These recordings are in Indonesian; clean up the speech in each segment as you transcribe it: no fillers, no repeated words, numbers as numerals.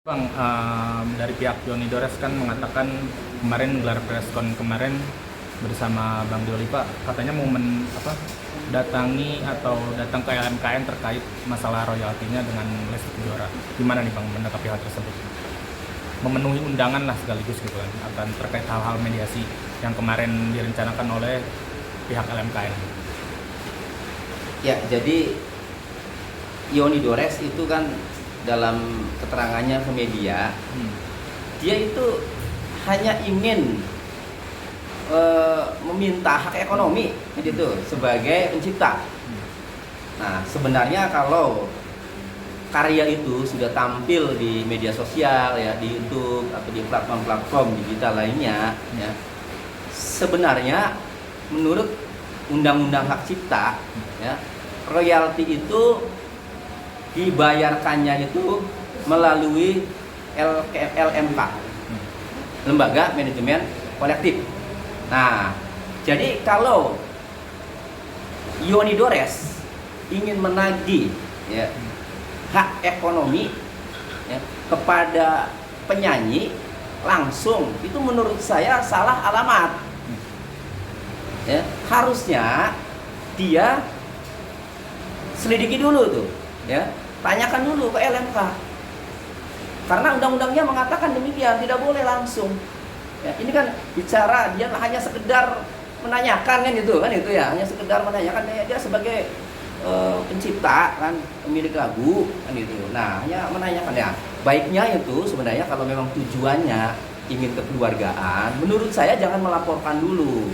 Bang, dari pihak Yoni Dores kan mengatakan kemarin gelar preskon kemarin bersama Bang Doli Pak, katanya mau datangi atau datang ke LMKN terkait masalah royaltinya dengan Lesti Kejora. Gimana nih Bang menanggapi hal tersebut? Memenuhi undangan lah sekaligus gitu kan, akan terkait hal-hal mediasi yang kemarin direncanakan oleh pihak LMKN. Ya, jadi Yoni Dores itu kan dalam keterangannya ke media, dia itu hanya ingin meminta hak ekonomi gitu sebagai pencipta. Nah, sebenarnya kalau karya itu sudah tampil di media sosial ya, di YouTube atau di platform-platform digital lainnya ya, sebenarnya menurut Undang-Undang Hak Cipta ya, royalti itu dibayarkannya itu melalui LMK, Lembaga Manajemen Kolektif. Nah, jadi kalau Yoni Dores ingin menagih ya, hak ekonomi ya, kepada penyanyi langsung, itu menurut saya salah alamat. Ya, harusnya dia selidiki dulu tuh, ya, tanyakan dulu ke LMK. Karena undang-undangnya mengatakan demikian, tidak boleh langsung. Ya, ini kan bicara dia hanya sekedar menanyakan kan itu ya, hanya sekedar menanyakan dia sebagai pencipta kan, pemilik lagu kan itu. Nah, hanya menanyakan ya. Baiknya itu sebenarnya kalau memang tujuannya ingin kekeluargaan, menurut saya jangan melaporkan dulu.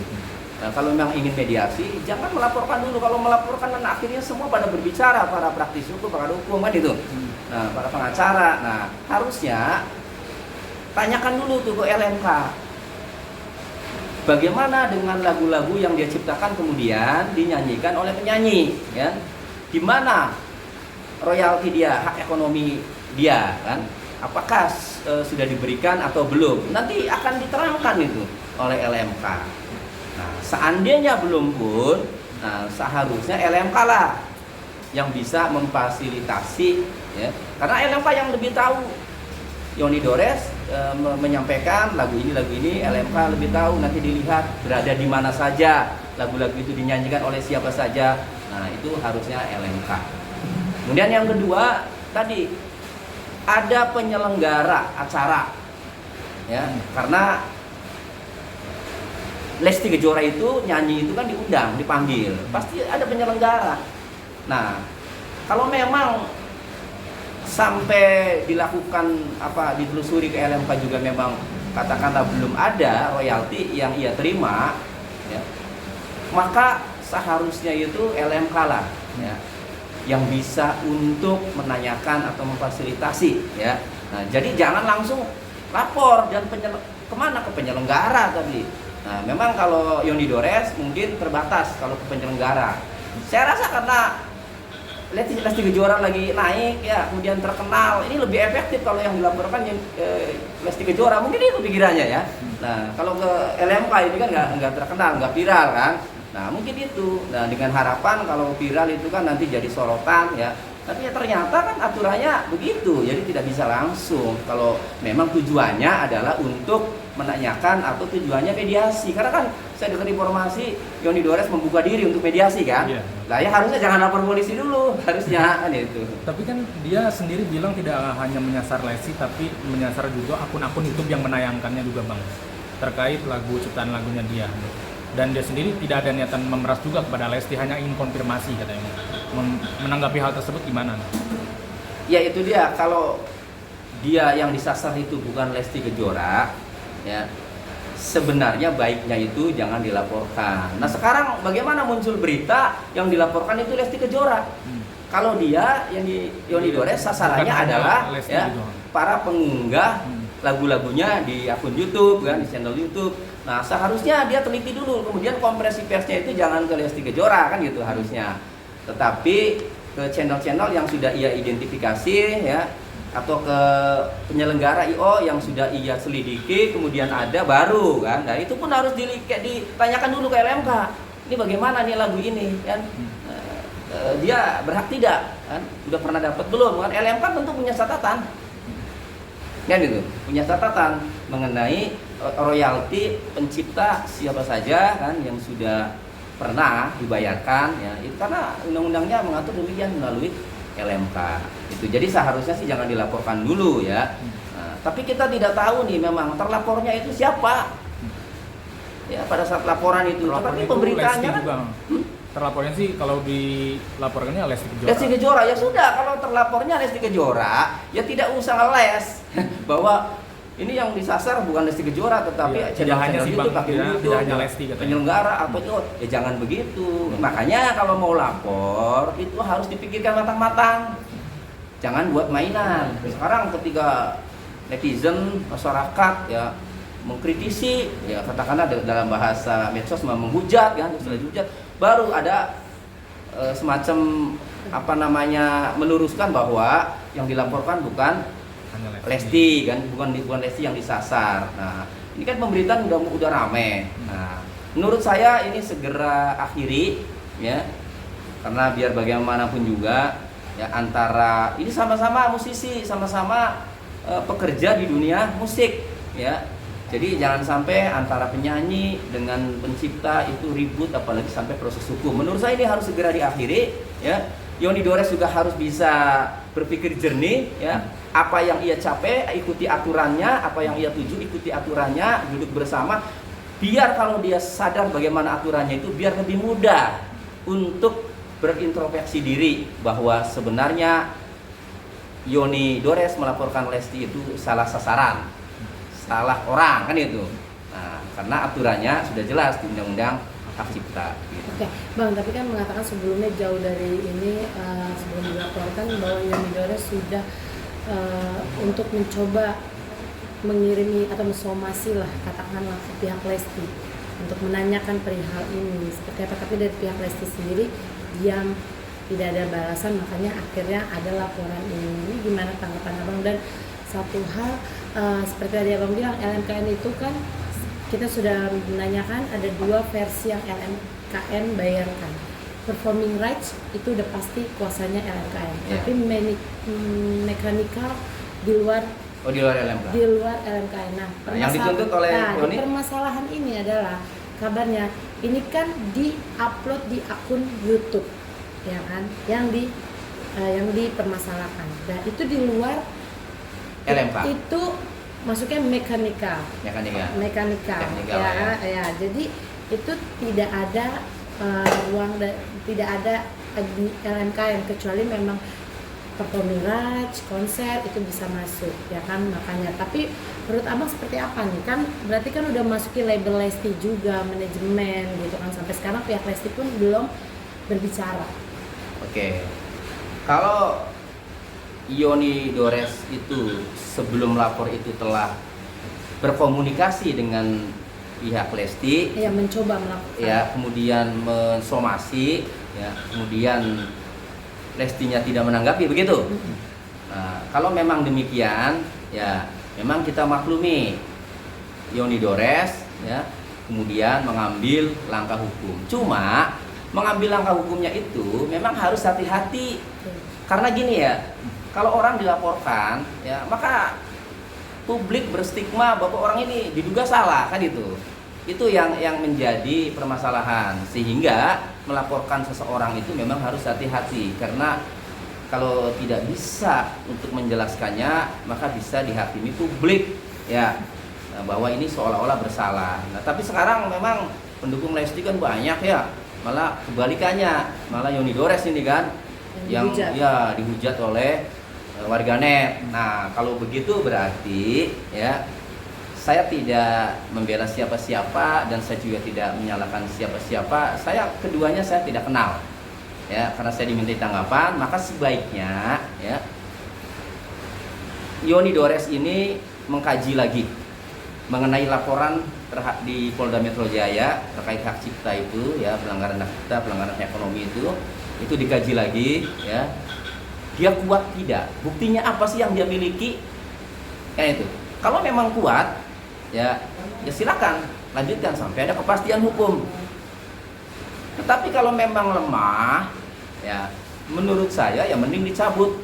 Nah, kalau memang ingin mediasi, jangan melaporkan dulu. Kalau melaporkan kan akhirnya semua pada berbicara, para praktisi hukum, para hukum kan itu. Nah, para pengacara. Nah, harusnya tanyakan dulu tuh ke LMK. Bagaimana dengan lagu-lagu yang dia ciptakan kemudian dinyanyikan oleh penyanyi, ya? Di mana royalti dia, hak ekonomi dia, kan? Apakah sudah diberikan atau belum? Nanti akan diterangkan itu oleh LMK. Nah, seandainya belum pun, nah, seharusnya LMK lah yang bisa memfasilitasi, ya. Karena LMK yang lebih tahu. Yoni Dores menyampaikan lagu ini, LMK lebih tahu, nanti dilihat berada di mana saja, lagu-lagu itu dinyanyikan oleh siapa saja. Nah, itu harusnya LMK. Kemudian yang kedua, tadi ada penyelenggara acara, ya, karena Lesti Kejora itu nyanyi itu kan diundang, dipanggil, pasti ada penyelenggara. Nah, kalau memang sampai dilakukan ditelusuri ke LMK juga memang katakanlah belum ada royalti yang ia terima, ya, maka seharusnya itu LMK lah, ya, yang bisa untuk menanyakan atau memfasilitasi, ya. Nah, jadi jangan langsung lapor dan kemana, ke penyelenggara tadi. Nah, memang kalau Yoni Dores mungkin terbatas kalau ke penyelenggara. Saya rasa karena Lesti Kejora lagi naik ya, kemudian terkenal, ini lebih efektif kalau yang dilaporkan Lesti Kejora, mungkin itu pikirannya ya. Nah, kalau ke LMK ini kan nggak terkenal, nggak viral kan. Nah, mungkin itu. Nah, dengan harapan kalau viral itu kan nanti jadi sorotan ya. Tapi ya ternyata kan aturannya begitu, jadi tidak bisa langsung. Kalau memang tujuannya adalah untuk menanyakan atau tujuannya mediasi. Karena kan saya dengar informasi Yoni Dores membuka diri untuk mediasi kan. Iya. Lah ya harusnya jangan lapor polisi dulu, harusnya kan itu. Tapi kan dia sendiri bilang tidak hanya menyasar Lesti, tapi menyasar juga akun-akun YouTube yang menayangkannya juga Bang, terkait lagu ciptaan lagunya dia. Dan dia sendiri tidak ada niatan memeras juga kepada Lesti, hanya ingin konfirmasi katanya. Menanggapi hal tersebut gimana? Ya itu dia, kalau dia yang disasar itu bukan Lesti Kejora, ya sebenarnya baiknya itu jangan dilaporkan. Nah, sekarang bagaimana muncul berita yang dilaporkan itu Lesti Kejora? Kalau dia yang di Yoni Dores sasarannya adalah ya, para pengunggah lagu-lagunya di akun YouTube kan, di channel YouTube. Nah, seharusnya dia teliti dulu, kemudian kompresi persnya itu jangan ke Lesti Kejora kan gitu harusnya. Tetapi ke channel-channel yang sudah ia identifikasi ya, atau ke penyelenggara IO yang sudah ia selidiki, kemudian ada baru kan. Nah, itu pun harus ditanyakan dulu ke LMK. Ini bagaimana nih lagu ini kan? Dia berhak tidak kan? Sudah pernah dapat belum kan? LMK tentu punya catatan. kan itu punya catatan mengenai royalti pencipta siapa saja kan yang sudah pernah dibayarkan ya itu karena undang-undangnya mengatur demikian melalui LMK itu. Jadi seharusnya sih jangan dilaporkan dulu ya. Nah, tapi kita tidak tahu nih memang terlapornya itu siapa ya pada saat laporan itu. Tapi pemberitaannya kan terlapornya sih kalau dilaporkannya Lesti Kejora. Lesti Kejora ya sudah, kalau terlapornya Lesti Kejora ya tidak usah ngeles bahwa ini yang disasar bukan Lesti Kejora tetapi tidak hanya si Bang, tidak hanya Lesti katanya. Penyelenggara apa itu ya jangan begitu. Makanya kalau mau lapor itu harus dipikirkan matang-matang. Jangan buat mainan. Sekarang ketika netizen masyarakat ya mengkritisi ya katakanlah dalam bahasa medsos menghujat kan, sudah dihujat baru ada semacam apa namanya meluruskan bahwa yang dilaporkan bukan Lesti kan, bukan Lesti yang disasar. Nah, ini kan pemberitaan udah rame. Nah, menurut saya ini segera akhiri ya. Karena biar bagaimanapun juga ya antara ini sama-sama musisi, sama-sama pekerja di dunia musik ya. Jadi jangan sampai antara penyanyi dengan pencipta itu ribut apalagi sampai proses hukum. Menurut saya ini harus segera diakhiri ya. Yoni Dores juga harus bisa berpikir jernih ya. Apa yang ia capai ikuti aturannya, apa yang ia tuju ikuti aturannya, duduk bersama. Biar kalau dia sadar bagaimana aturannya itu biar lebih mudah untuk berintrospeksi diri bahwa sebenarnya Yoni Dores melaporkan Lesti itu salah sasaran. Salah orang kan itu. Nah, karena aturannya sudah jelas di Undang-Undang Hak Cipta. Gitu. Oke, Bang, tapi kan mengatakan sebelumnya jauh dari ini sebelum dilaporkan bahwa Yoni Dores sudah untuk mencoba mengirimi atau mensomasi lah katakanlah ke pihak Lesti untuk menanyakan perihal ini seperti apa, tapi dari pihak Lesti sendiri diam, tidak ada balasan, makanya akhirnya ada laporan ini. Gimana tanggapan Abang? Dan satu hal seperti tadi Abang bilang LMKN itu kan kita sudah menanyakan ada dua versi yang LMKN bayarkan. Performing rights itu udah pasti kuasanya LMKN, tapi mekanikal di luar LMK. Di luar LMKN. Nah, yang dituntut oleh Yoni? Permasalahan ini adalah kabarnya ini kan di-upload di akun YouTube ya kan yang dipermasalahkan. Nah, itu di luar LMK. Itu masuknya mekanikal ya. Jadi itu tidak ada ruang tidak ada di LMKN kecuali memang performing rights, konser itu bisa masuk ya kan, makanya. Tapi menurut Abang seperti apa nih? Kan berarti kan udah masukin label Lesti juga, manajemen gitu kan, sampai sekarang pihak Lesti pun belum berbicara. Oke. Kalau Yoni Dores itu sebelum lapor itu telah berkomunikasi dengan pihak Lesti ya, mencoba melakukan ya, kemudian mensomasi ya, kemudian Lestinya tidak menanggapi begitu. Nah, kalau memang demikian ya memang kita maklumi Yoni Dores ya kemudian mengambil langkah hukum. Cuma mengambil langkah hukumnya itu memang harus hati-hati. Karena gini ya, kalau orang dilaporkan ya maka publik berstigma bahwa orang ini diduga salah kan itu. Itu yang menjadi permasalahan, sehingga melaporkan seseorang itu memang harus hati-hati karena kalau tidak bisa untuk menjelaskannya maka bisa dihakimi publik ya bahwa ini seolah-olah bersalah. Nah, tapi sekarang memang pendukung Lesti kan banyak ya, malah kebalikannya, malah Yoni Dores ini kan yang ya dihujat oleh warganet. Nah, kalau begitu berarti ya saya tidak membela siapa-siapa dan saya juga tidak menyalahkan siapa-siapa. Keduanya saya tidak kenal. Ya, karena saya dimintai tanggapan, maka sebaiknya ya Yoni Dores ini mengkaji lagi mengenai laporan di Polda Metro Jaya terkait hak cipta itu ya, pelanggaran hak cipta, pelanggaran ekonomi itu dikaji lagi ya. Dia kuat tidak? Buktinya apa sih yang dia miliki? Kayak itu. Kalau memang kuat ya silakan lanjutkan sampai ada kepastian hukum. Tetapi kalau memang lemah ya menurut saya ya mending dicabut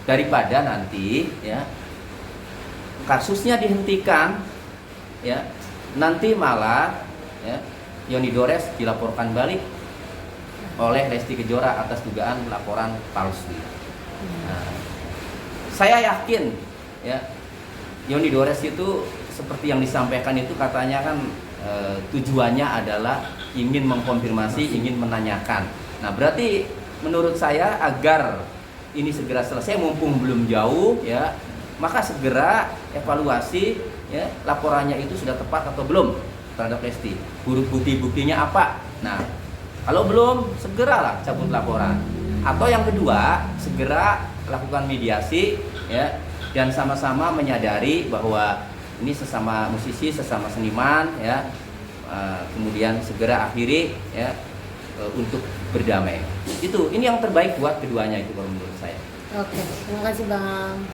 daripada nanti ya kasusnya dihentikan, ya, nanti malah ya, Yoni Dores dilaporkan balik oleh Lesti Kejora atas dugaan laporan palsu. Nah, saya yakin ya, Yoni Dores itu seperti yang disampaikan itu katanya kan tujuannya adalah ingin mengkonfirmasi, ingin menanyakan. Nah, berarti menurut saya agar ini segera selesai mumpung belum jauh ya, maka segera evaluasi ya, laporannya itu sudah tepat atau belum terhadap Lesti. Bukti-buktinya apa? Nah, kalau belum, segeralah cabut laporan. Atau yang kedua, segera lakukan mediasi ya, dan sama-sama menyadari bahwa ini sesama musisi, sesama seniman ya, kemudian segera akhiri ya, untuk berdamai. Ini yang terbaik buat keduanya itu kalau menurut saya. Oke, terima kasih Bang.